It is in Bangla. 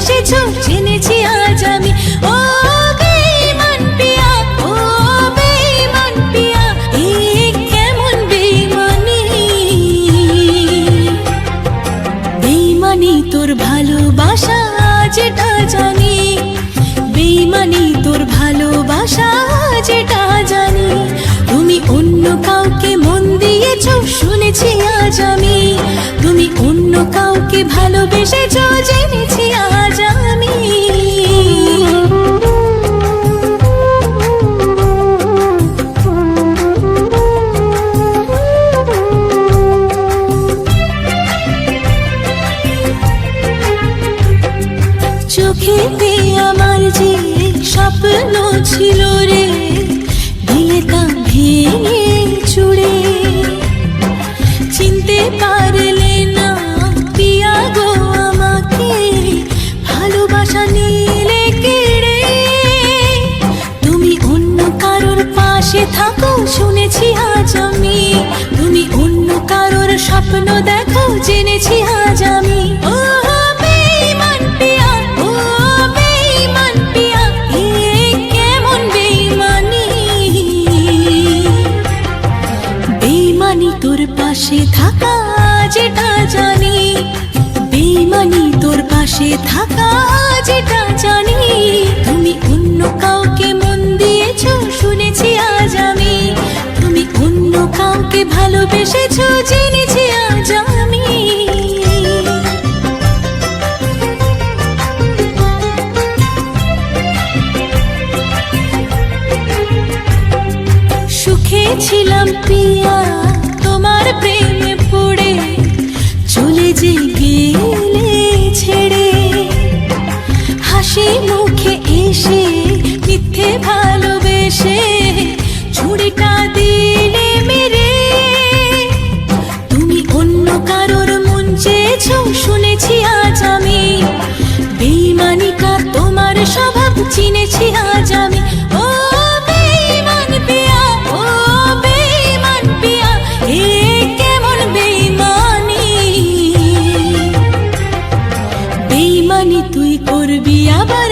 ভালোবেসেছো জেনেছি আজ আমি। ও বেঈমান পিয়া, ও বেঈমান পিয়া, এ কেমন বেঈমানি। বেঈমানি তোর ভালোবাসা যেটা জানি, বেঈমানি তোর ভালোবাসা যেটা জানি। তুমি অন্য কাউকে মন দিয়েছো শুনেছি আজ আমি, তুমি অন্য কাউকে ভালোবেসেছো জেনেছি আজ আমি। চোখেতে আমার যে স্বপ্ন ছিল রে, দিলে তা ভেঙে চুড়ে। চিনতে পারলে না পিয়া গো আমাকে, ভালোবাসা নিলে কেড়ে। তুমি অন্য কারোর পাশে থাকো শুনেছি আজ আমি, তুমি অন্য কারোর স্বপ্ন দেখো জেনেছি আজ আমি। ও বেঈমান পিয়া, ও বেঈমান পিয়া, এ কেমন বেঈমানি। বেঈমানি তোর পাশে থাকা যেটা জানি, বেঈমানি তোর পাশে থাকা যেটা জানি। তুমি অন্য কাউকে মন দিয়েছো শুনেছি আজ আমি, তুমি অন্য কাউকে ভালোবেসেছো জেনেছি আজ আমি। সুখে ছিলাম পিয়া তোমার প্রেমে পড়ে, চলে যে গেলে ছেড়ে। হাসি মুখে এসে মিথ্যে ভালোবেসে ছুরিটা দিলে মেরে। তুমি অন্য কারোর মন চেয়েছো শুনেছি আজ আমি, বেঈমানিকা তোমার স্বভাব চিনেছি আজ আমি। ও বেঈমান পিয়া, ও বেঈমান পিয়া, এ কেমন বেঈমানি। বেঈমানি তুই করবি আবার